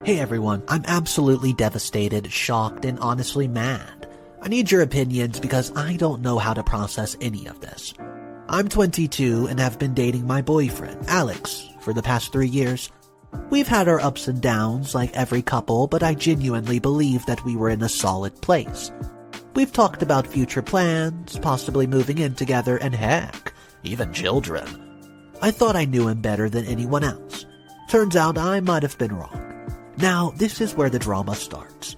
Hey everyone, I'm absolutely devastated, shocked, and honestly mad. I need your opinions because I don't know how to process any of this. I'm 22 and have been dating my boyfriend, Alex, for the past 3 years. We've had our ups and downs like every couple, but I genuinely believe that we were in a solid place. We've talked about future plans, possibly moving in together, and heck, even children. I thought I knew him better than anyone else. Turns out I might have been wrong. Now, this is where the drama starts.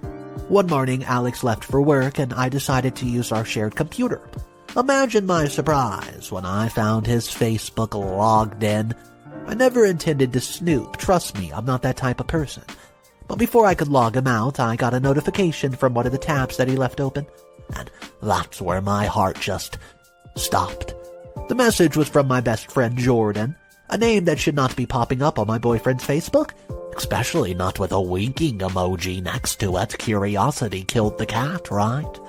One morning, Alex left for work and I decided to use our shared computer. Imagine my surprise when I found his Facebook logged in. I never intended to snoop, trust me, I'm not that type of person. But before I could log him out, I got a notification from one of the tabs that he left open. And that's where my heart just stopped. The message was from my best friend Jordan, a name that should not be popping up on my boyfriend's Facebook. Especially not with a winking emoji next to it. Curiosity killed the cat, right?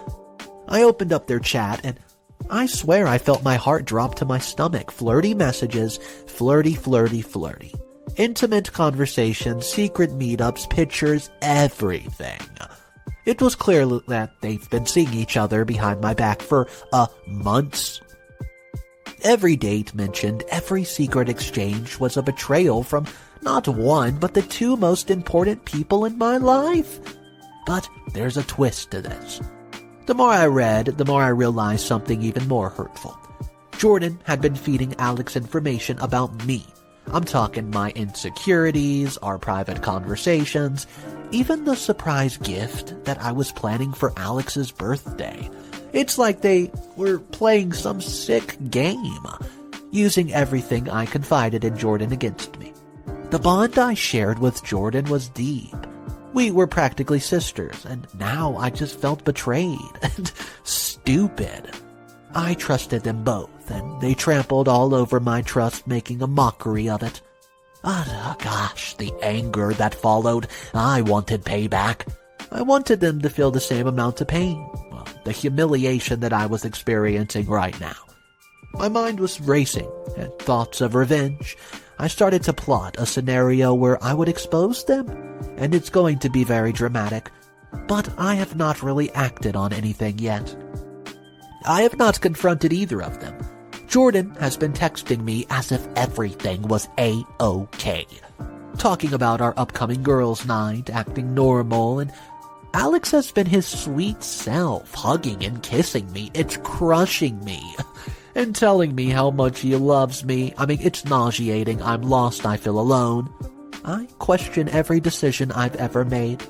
I opened up their chat and I swear I felt my heart drop to my stomach. Flirty messages, flirty. Intimate conversations, secret meetups, pictures, everything. It was clear that they've been seeing each other behind my back for months. Every date mentioned, every secret exchange was a betrayal from not one, but the two most important people in my life. But there's a twist to this. The more I read, the more I realized something even more hurtful. Jordan had been feeding Alex information about me. I'm talking my insecurities, our private conversations, even the surprise gift that I was planning for Alex's birthday. It's like they were playing some sick game, using everything I confided in Jordan against me. The bond I shared with Jordan was deep. We were practically sisters, and now I just felt betrayed and stupid. I trusted them both, and they trampled all over my trust, making a mockery of it. Gosh, the anger that followed. I wanted payback. I wanted them to feel the same amount of pain, the humiliation that I was experiencing right now. My mind was racing, and thoughts of revenge. I started to plot a scenario where I would expose them, and it's going to be very dramatic, but I have not really acted on anything yet. I have not confronted either of them. Jordan has been texting me as if everything was A-OK, talking about our upcoming girls' night, acting normal, and Alex has been his sweet self, hugging and kissing me. It's crushing me. And telling me how much he loves me. I mean, it's nauseating. I'm lost. I feel alone. I question every decision I've ever made.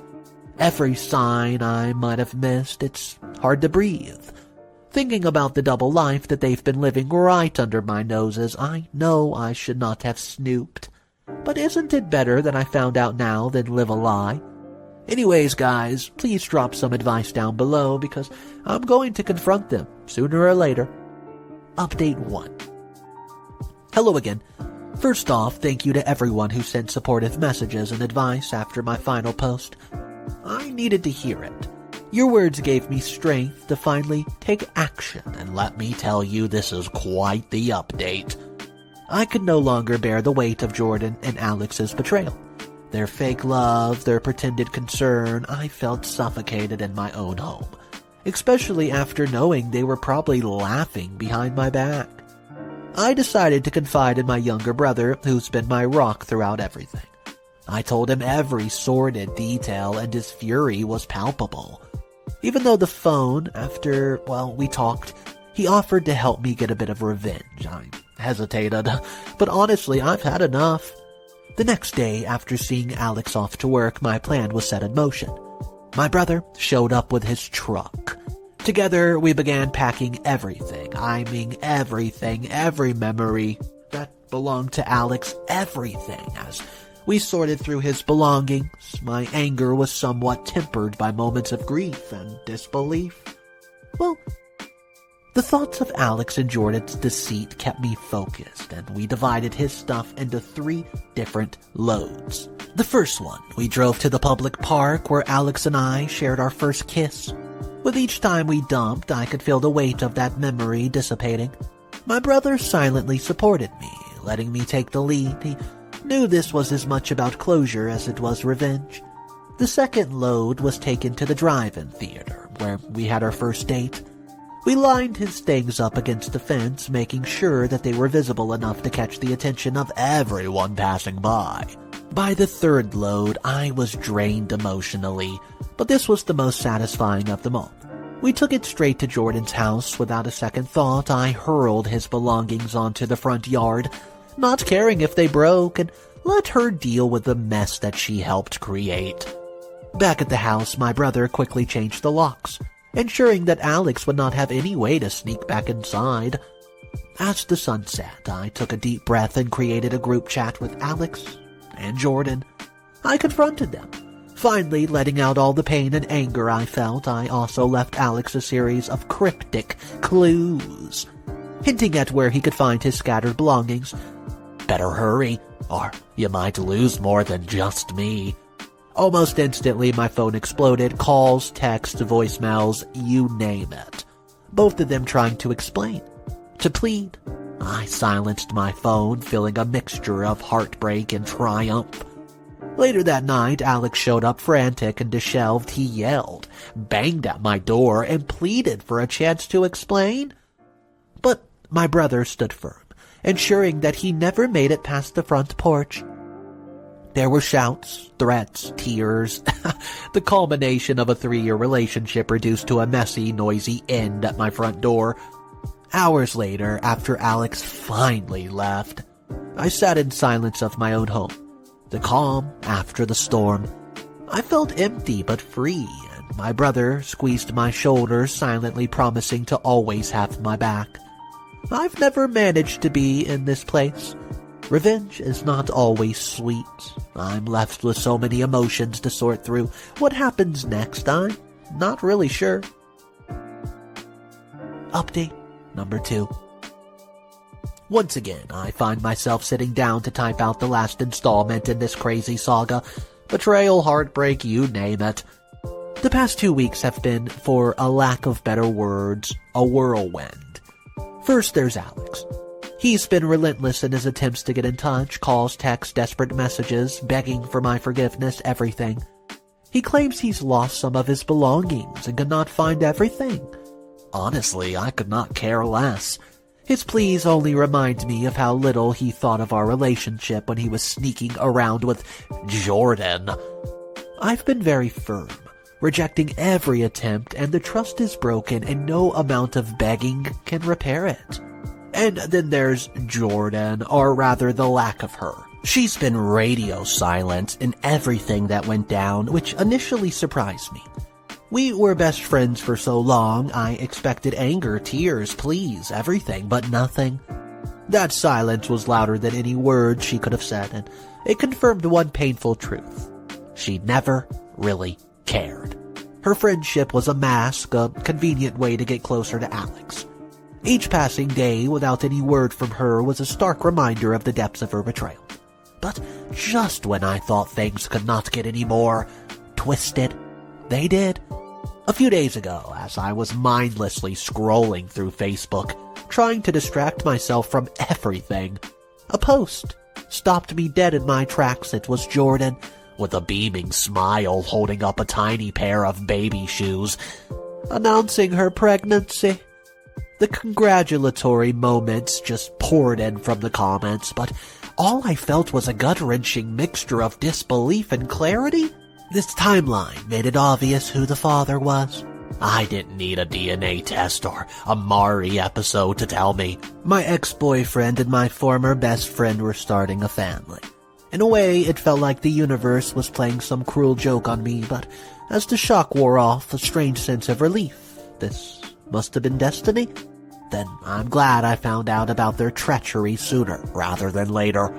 Every sign I might have missed. It's hard to breathe. Thinking about the double life that they've been living right under my noses, I know I should not have snooped. But isn't it better that I found out now than live a lie? Anyways, guys, please drop some advice down below because I'm going to confront them sooner or later. Update 1. Hello again. First off, thank you to everyone who sent supportive messages and advice after my final post. I needed to hear it. Your words gave me strength to finally take action, and let me tell you, this is quite the update. I could no longer bear the weight of Jordan and Alex's betrayal. Their fake love, their pretended concern, I felt suffocated in my own home. Especially after knowing they were probably laughing behind my back. I decided to confide in my younger brother, who's been my rock throughout everything. I told him every sordid detail, and his fury was palpable. Even though the phone, after, we talked, he offered to help me get a bit of revenge. I hesitated, but honestly, I've had enough. The next day, after seeing Alex off to work, my plan was set in motion. My brother showed up with his truck. Together, we began packing everything. I mean everything, every memory that belonged to Alex, everything. As we sorted through his belongings, my anger was somewhat tempered by moments of grief and disbelief. The thoughts of Alex and Jordan's deceit kept me focused, and we divided his stuff into 3 different loads. The first one, we drove to the public park where Alex and I shared our first kiss. With each time we dumped, I could feel the weight of that memory dissipating. My brother silently supported me, letting me take the lead. He knew this was as much about closure as it was revenge. The second load was taken to the drive-in theater, where we had our first date. We lined his things up against the fence, making sure that they were visible enough to catch the attention of everyone passing by. By the third load, I was drained emotionally, but this was the most satisfying of them all. We took it straight to Jordan's house. Without a second thought, I hurled his belongings onto the front yard, not caring if they broke, and let her deal with the mess that she helped create. Back at the house, my brother quickly changed the locks, ensuring that Alex would not have any way to sneak back inside. As the sun set, I took a deep breath and created a group chat with Alex and Jordan. I confronted them. Finally, letting out all the pain and anger I felt, I also left Alex a series of cryptic clues, hinting at where he could find his scattered belongings. Better hurry, or you might lose more than just me. Almost instantly, my phone exploded. Calls, texts, voicemails, you name it. Both of them trying to explain, to plead. I silenced my phone, feeling a mixture of heartbreak and triumph. Later that night, Alex showed up frantic and disheveled. He yelled, banged at my door, and pleaded for a chance to explain. But my brother stood firm, ensuring that he never made it past the front porch. There were shouts, threats, tears, the culmination of a 3-year relationship reduced to a messy, noisy end at my front door. Hours later, after Alex finally left, I sat in silence of my own home. The calm after the storm. I felt empty but free, and my brother squeezed my shoulder, silently promising to always have my back. I've never managed to be in this place. Revenge is not always sweet. I'm left with so many emotions to sort through. What happens next, I'm not really sure. Update number 2. Once again, I find myself sitting down to type out the last installment in this crazy saga. Betrayal, heartbreak, you name it. The past 2 weeks have been, for a lack of better words, a whirlwind. First, there's Alex. He's been relentless in his attempts to get in touch, calls, texts, desperate messages, begging for my forgiveness, everything. He claims he's lost some of his belongings and could not find everything. Honestly, I could not care less. His pleas only remind me of how little he thought of our relationship when he was sneaking around with Jordan. I've been very firm, rejecting every attempt, and the trust is broken and no amount of begging can repair it. And then there's Jordan, or rather the lack of her. She's been radio silent in everything that went down, which initially surprised me. We were best friends for so long, I expected anger, tears, pleas, everything, but nothing. That silence was louder than any words she could have said, and it confirmed one painful truth. She never really cared. Her friendship was a mask, a convenient way to get closer to Alex. Each passing day without any word from her was a stark reminder of the depths of her betrayal. But just when I thought things could not get any more twisted, they did. A few days ago, as I was mindlessly scrolling through Facebook, trying to distract myself from everything, a post stopped me dead in my tracks. It was Jordan, with a beaming smile holding up a tiny pair of baby shoes, announcing her pregnancy. The congratulatory moments just poured in from the comments, but all I felt was a gut-wrenching mixture of disbelief and clarity. This timeline made it obvious who the father was. I didn't need a DNA test or a Mari episode to tell me. My ex-boyfriend and my former best friend were starting a family. In a way, it felt like the universe was playing some cruel joke on me, but as the shock wore off, a strange sense of relief. This must have been destiny? Then I'm glad I found out about their treachery sooner rather than later.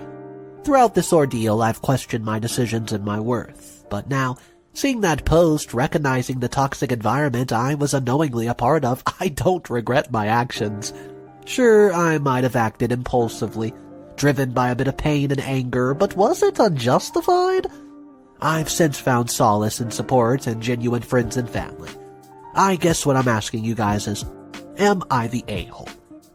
Throughout this ordeal, I've questioned my decisions and my worth. But now, seeing that post, recognizing the toxic environment I was unknowingly a part of, I don't regret my actions. Sure, I might have acted impulsively, driven by a bit of pain and anger, but was it unjustified? I've since found solace and support in genuine friends and family. I guess what I'm asking you guys is, am I the a-hole?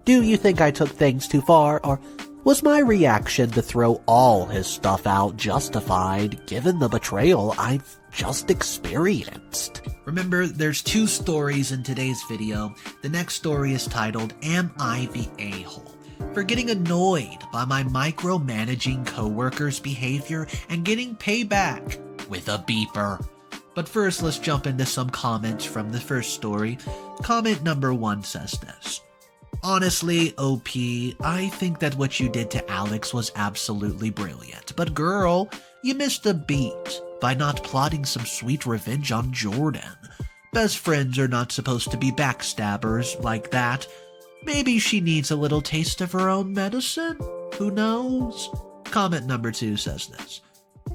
Do you think I took things too far, or Was my reaction to throw all his stuff out justified given the betrayal I've just experienced? Remember, there's 2 stories in today's video. The next story is titled, Am I the A-hole? For getting annoyed by my micromanaging coworker's behavior and getting payback with a beeper. But first, let's jump into some comments from the first story. Comment number 1 says this. Honestly, OP, I think that what you did to Alex was absolutely brilliant. But girl, you missed a beat by not plotting some sweet revenge on Jordan. Best friends are not supposed to be backstabbers like that. Maybe she needs a little taste of her own medicine? Who knows? Comment number 2 says this.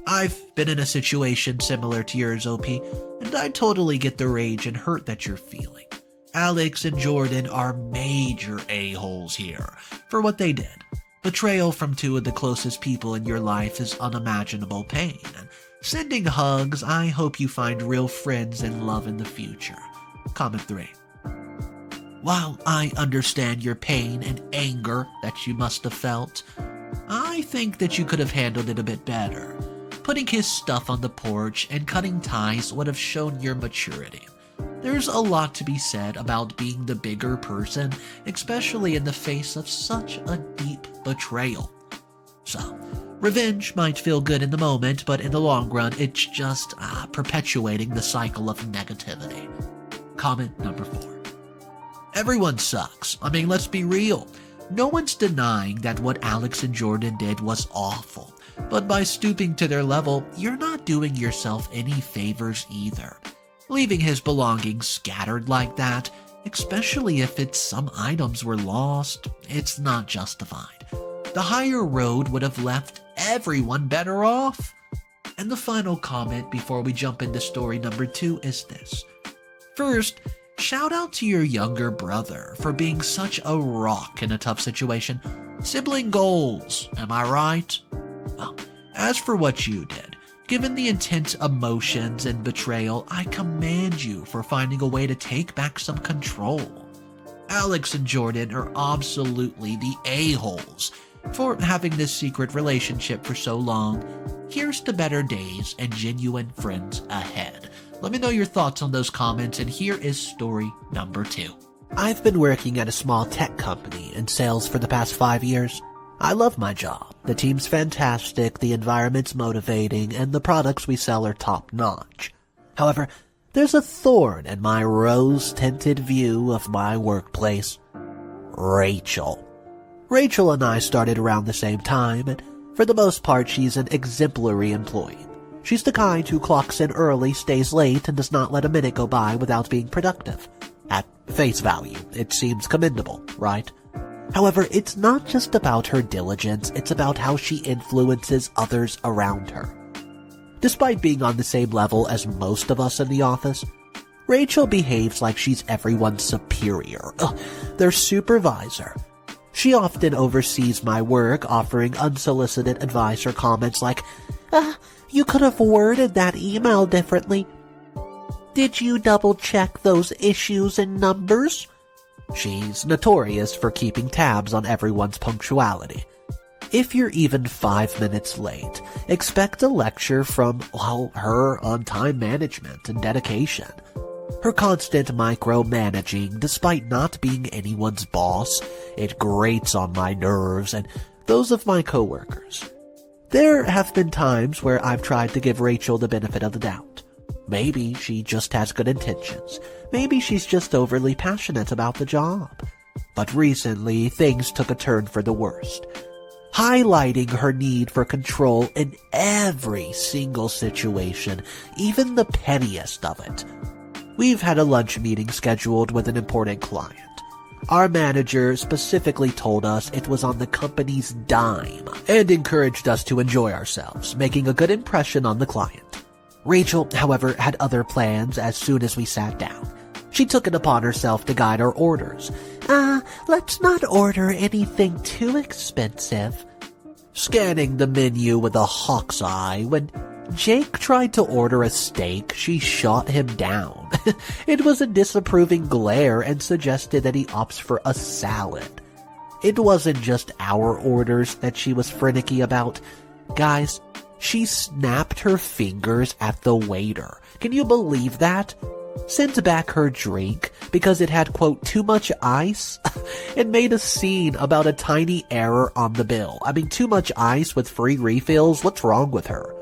I've been in a situation similar to yours, OP, and I totally get the rage and hurt that you're feeling. Alex and Jordan are major a-holes here for what they did. Betrayal from 2 of the closest people in your life is unimaginable pain. Sending hugs, I hope you find real friends and love in the future. Comment 3. While I understand your pain and anger that you must have felt, I think that you could have handled it a bit better. Putting his stuff on the porch and cutting ties would have shown your maturity. There's a lot to be said about being the bigger person, especially in the face of such a deep betrayal. So, revenge might feel good in the moment, but in the long run, it's just perpetuating the cycle of negativity. Comment number 4. Everyone sucks. I mean, let's be real. No one's denying that what Alex and Jordan did was awful. But by stooping to their level, you're not doing yourself any favors either. Leaving his belongings scattered like that, especially if some items were lost, it's not justified. The higher road would have left everyone better off. And the final comment before we jump into story number 2 is this. First, shout out to your younger brother for being such a rock in a tough situation. Sibling goals, am I right? Well, as for what you did, given the intense emotions and betrayal, I commend you for finding a way to take back some control. Alex and Jordan are absolutely the a-holes for having this secret relationship for so long. Here's to better days and genuine friends ahead. Let me know your thoughts on those comments, and here is story number 2. I've been working at a small tech company in sales for the past 5 years. I love my job. The team's fantastic, the environment's motivating, and the products we sell are top-notch. However, there's a thorn in my rose-tinted view of my workplace. Rachel. Rachel and I started around the same time, and for the most part, she's an exemplary employee. She's the kind who clocks in early, stays late, and does not let a minute go by without being productive. At face value, it seems commendable, right? However, it's not just about her diligence, it's about how she influences others around her. Despite being on the same level as most of us in the office, Rachel behaves like she's everyone's superior, their supervisor. She often oversees my work, offering unsolicited advice or comments like, you could have worded that email differently. Did you double-check those issues and numbers? She's notorious for keeping tabs on everyone's punctuality. If you're even 5 minutes late, expect a lecture from, her on time management and dedication. Her constant micromanaging, despite not being anyone's boss, it grates on my nerves and those of my coworkers. There have been times where I've tried to give Rachel the benefit of the doubt. Maybe she just has good intentions. Maybe she's just overly passionate about the job. But recently, things took a turn for the worst, highlighting her need for control in every single situation, even the pettiest of it. We've had a lunch meeting scheduled with an important client. Our manager specifically told us it was on the company's dime and encouraged us to enjoy ourselves, making a good impression on the client. Rachel, however, had other plans as soon as we sat down. She took it upon herself to guide our orders. Let's not order anything too expensive. Scanning the menu with a hawk's eye, when Jake tried to order a steak, she shot him down. It was a disapproving glare and suggested that he opts for a salad. it wasn't just our orders that she was finicky about. Guys, she snapped her fingers at the waiter. Can you believe that? Sent back her drink because it had, quote, too much ice, and made a scene about a tiny error on the bill. I mean, too much ice with free refills? What's wrong with her?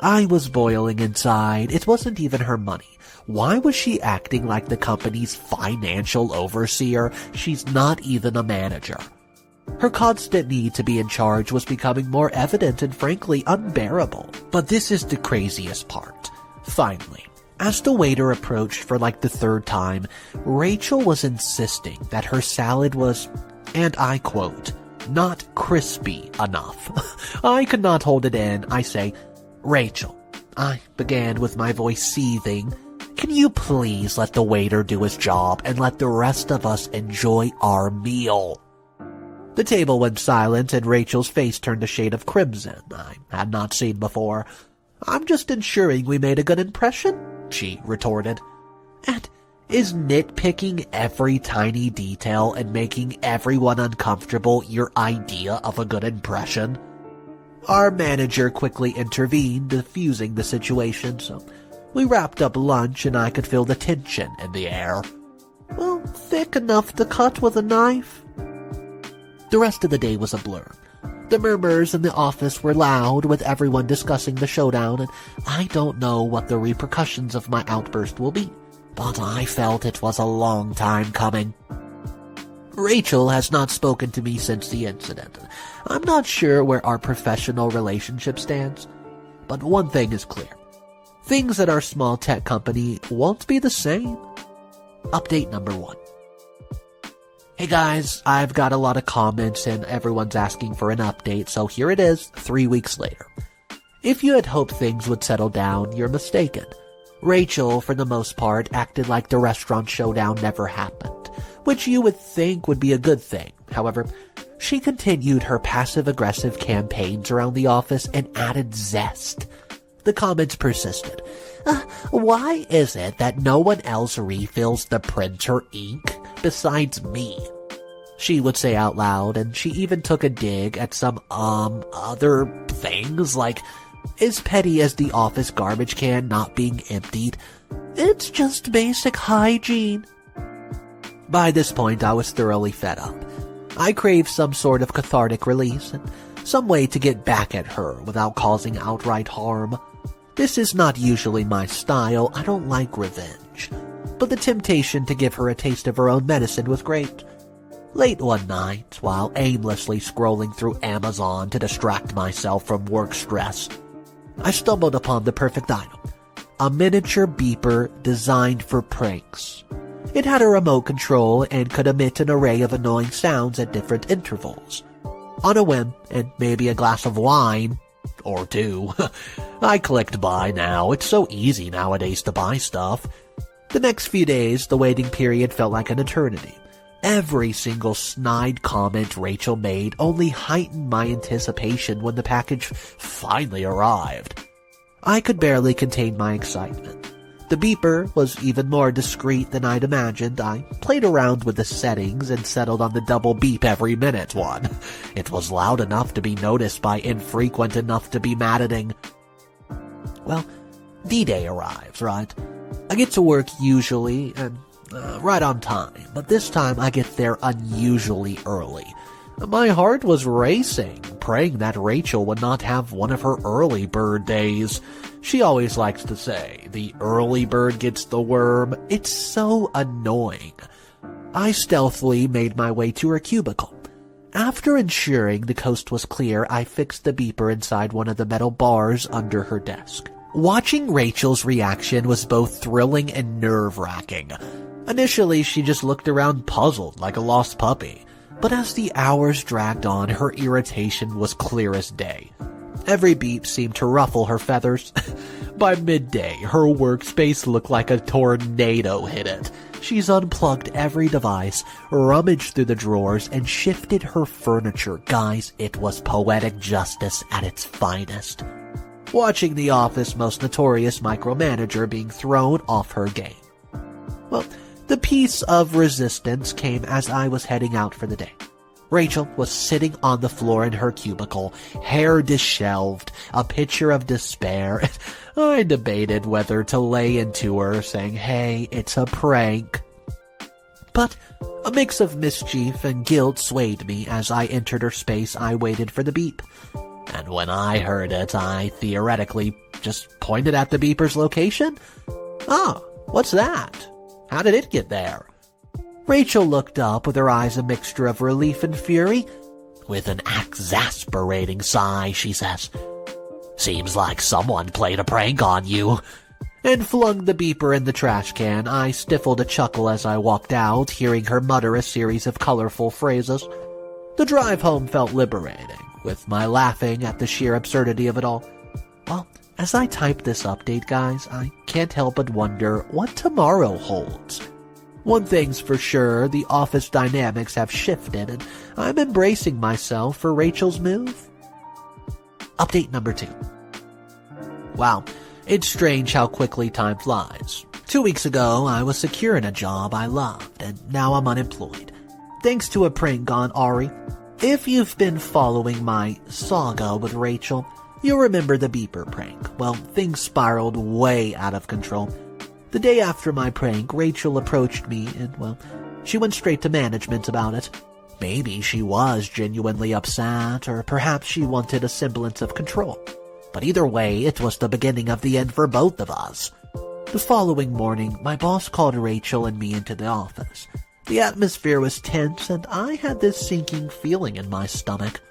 I was boiling inside. It wasn't even her money. Why was she acting like the company's financial overseer? She's not even a manager. Her constant need to be in charge was becoming more evident and frankly unbearable. But this is the craziest part. Finally, as the waiter approached for like the third time, Rachel was insisting that her salad was, and I quote, not crispy enough. I could not hold it in. I say, Rachel, I began with my voice seething. Can you please let the waiter do his job and let the rest of us enjoy our meal? The table went silent and Rachel's face turned a shade of crimson I had not seen before. I'm just ensuring we made a good impression, she retorted. And is nitpicking every tiny detail and making everyone uncomfortable your idea of a good impression? Our manager quickly intervened, diffusing the situation, so we wrapped up lunch and I could feel the tension in the air. Well, thick enough to cut with a knife. The rest of the day was a blur. The murmurs in the office were loud, with everyone discussing the showdown, and I don't know what the repercussions of my outburst will be, but I felt it was a long time coming. Rachel has not spoken to me since the incident. I'm not sure where our professional relationship stands, but one thing is clear. Things at our small tech company won't be the same. Update number 1. Hey guys, I've got a lot of comments and everyone's asking for an update, so here it is, 3 weeks later. If you had hoped things would settle down, you're mistaken. Rachel, for the most part, acted like the restaurant showdown never happened, which you would think would be a good thing. However, she continued her passive-aggressive campaigns around the office and added zest. The comments persisted. Why is it that no one else refills the printer ink besides me? She would say out loud, and she even took a dig at some, other things, like, as petty as the office garbage can not being emptied. It's just basic hygiene. By this point, I was thoroughly fed up. I craved some sort of cathartic release, and some way to get back at her without causing outright harm. This is not usually my style. I don't like revenge. But the temptation to give her a taste of her own medicine was great. Late one night, while aimlessly scrolling through Amazon to distract myself from work stress, I stumbled upon the perfect item. A miniature beeper designed for pranks. It had a remote control and could emit an array of annoying sounds at different intervals. On a whim, and maybe a glass of wine, or two, I clicked buy now. It's so easy nowadays to buy stuff. The next few days, the waiting period felt like an eternity. Every single snide comment Rachel made only heightened my anticipation when the package finally arrived. I could barely contain my excitement. The beeper was even more discreet than I'd imagined. I played around with the settings and settled on the double beep every minute one. It was loud enough to be noticed by infrequent enough to be maddening. Well, D-Day arrives, right? I get to work usually and right on time, but this time I get there unusually early. My heart was racing, praying that Rachel would not have one of her early bird days. She always likes to say, the early bird gets the worm. It's so annoying. I stealthily made my way to her cubicle. After ensuring the coast was clear, I fixed the beeper inside one of the metal bars under her desk. Watching Rachel's reaction was both thrilling and nerve-wracking. Initially, she just looked around puzzled like a lost puppy. But as the hours dragged on, her irritation was clear as day. Every beep seemed to ruffle her feathers. By midday, her workspace looked like a tornado hit it. She's unplugged every device, rummaged through the drawers, and shifted her furniture. Guys, it was poetic justice at its finest. Watching the office most notorious micromanager being thrown off her game. Well, the piece of resistance came as I was heading out for the day. Rachel was sitting on the floor in her cubicle, hair disheveled, a picture of despair. I debated whether to lay into her, saying, "Hey, it's a prank." But a mix of mischief and guilt swayed me as I entered her space. I waited for the beep. And when I heard it, I theoretically just pointed at the beeper's location. "Oh, what's that? How did it get there?" Rachel looked up with her eyes a mixture of relief and fury. With an exasperating sigh, she says, "Seems like someone played a prank on you," and flung the beeper in the trash can. I stifled a chuckle as I walked out, hearing her mutter a series of colorful phrases. The drive home felt liberating, with my laughing at the sheer absurdity of it all. Well, as I type this update, guys, I can't help but wonder what tomorrow holds. One thing's for sure, the office dynamics have shifted, and I'm embracing myself for Rachel's move. Update number 2. Wow, it's strange how quickly time flies. 2 weeks ago, I was secure in a job I loved, and now I'm unemployed. Thanks to a prank on Ari. If you've been following my saga with Rachel, you'll remember the beeper prank. Well, things spiraled way out of control. The day after my prank, Rachel approached me and, well, she went straight to management about it. Maybe she was genuinely upset, or perhaps she wanted a semblance of control. But either way, it was the beginning of the end for both of us. The following morning, my boss called Rachel and me into the office. The atmosphere was tense, and I had this sinking feeling in my stomach.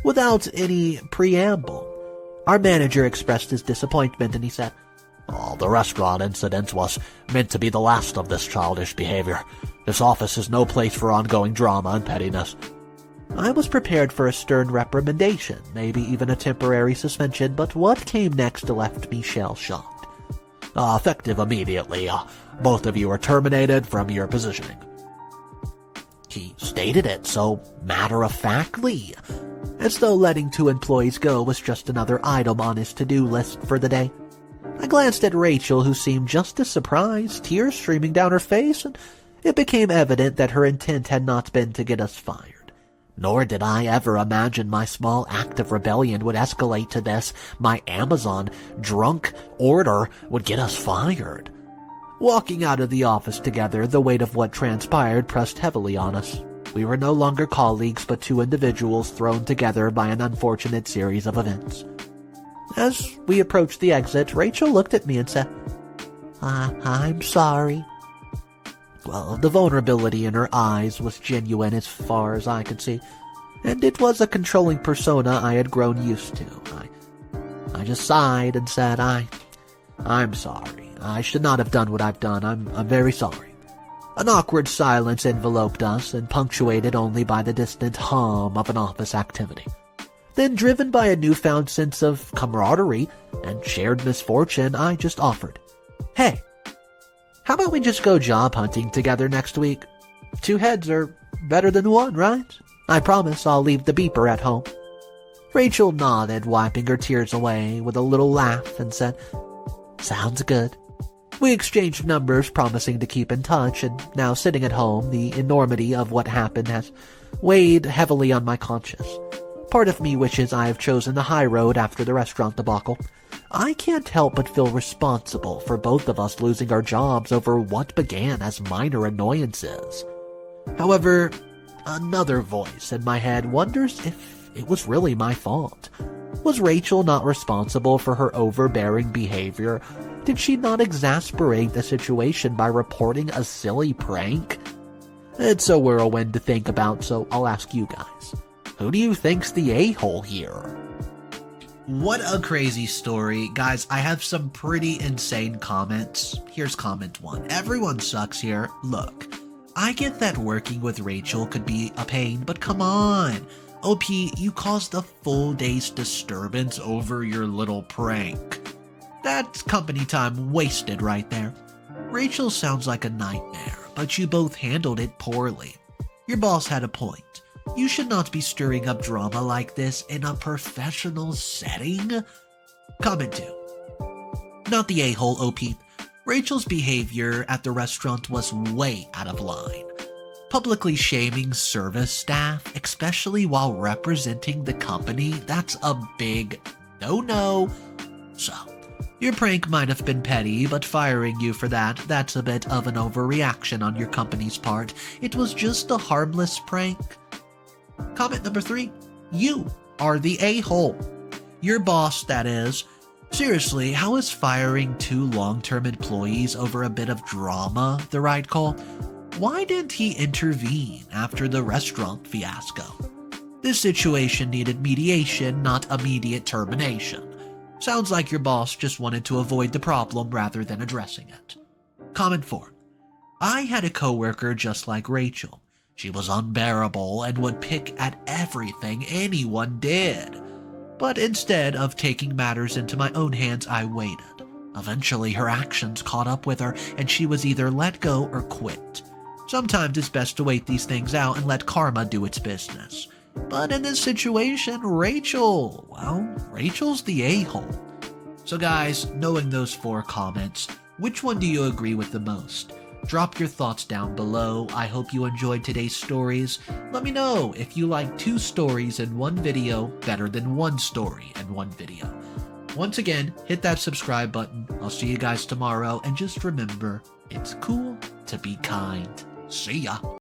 Without any preamble, our manager expressed his disappointment, and he said, "Oh, the restaurant incident was meant to be the last of this childish behavior. This office is no place for ongoing drama and pettiness." I was prepared for a stern reprimandation, maybe even a temporary suspension, but what came next left me shell-shocked. "Effective immediately. Both of you are terminated from your positioning." He stated it so matter-of-factly, as though letting 2 employees go was just another item on his to-do list for the day. I glanced at Rachel, who seemed just as surprised, tears streaming down her face, and it became evident that her intent had not been to get us fired. Nor did I ever imagine my small act of rebellion would escalate to this. My Amazon drunk order would get us fired. Walking out of the office together, the weight of what transpired pressed heavily on us. We were no longer colleagues, but 2 individuals thrown together by an unfortunate series of events. As we approached the exit, Rachel looked at me and said, I'm sorry." Well, the vulnerability in her eyes was genuine as far as I could see, and it was a controlling persona I had grown used to. I just sighed and said, I'm sorry. I should not have done what I've done. I'm very sorry." An awkward silence enveloped us, and punctuated only by the distant hum of an office activity. Then, driven by a newfound sense of camaraderie and shared misfortune, I just offered, "Hey, how about we just go job hunting together next week? 2 heads are better than 1, right? I promise I'll leave the beeper at home." Rachel nodded, wiping her tears away with a little laugh, and said, "Sounds good." We exchanged numbers, promising to keep in touch, and now sitting at home, the enormity of what happened has weighed heavily on my conscience. Part of me wishes I have chosen the high road after the restaurant debacle. I can't help but feel responsible for both of us losing our jobs over what began as minor annoyances. However, another voice in my head wonders if it was really my fault. Was Rachel not responsible for her overbearing behavior? Did she not exasperate the situation by reporting a silly prank? It's a whirlwind to think about, so I'll ask you guys. Who do you think's the a-hole here? What a crazy story. Guys, I have some pretty insane comments. Here's comment 1. "Everyone sucks here. Look, I get that working with Rachel could be a pain, but come on. OP, you caused a full day's disturbance over your little prank. That's company time wasted right there. Rachel sounds like a nightmare, but you both handled it poorly. Your boss had a point. You should not be stirring up drama like this in a professional setting." Comment 2. Not the a-hole, OP. Rachel's behavior at the restaurant was way out of line. Publicly shaming service staff, especially while representing the company, that's a big no-no. So, your prank might have been petty, but firing you for that's a bit of an overreaction on your company's part. It was just a harmless prank. Comment number 3. You are the a-hole. Your boss, that is. Seriously, how is firing 2 long-term employees over a bit of drama the right call? Why didn't he intervene after the restaurant fiasco? This situation needed mediation, not immediate termination. Sounds like your boss just wanted to avoid the problem rather than addressing it. Comment 4. I had a coworker just like Rachel. She was unbearable and would pick at everything anyone did. But instead of taking matters into my own hands, I waited. Eventually, her actions caught up with her, and she was either let go or quit. Sometimes it's best to wait these things out and let karma do its business. But in this situation, Rachel's the a-hole. So guys, knowing those 4 comments, which one do you agree with the most? Drop your thoughts down below. I hope you enjoyed today's stories. Let me know if you like 2 stories in one video better than 1 story in one video. Once again, hit that subscribe button. I'll see you guys tomorrow, and just remember, it's cool to be kind. See ya.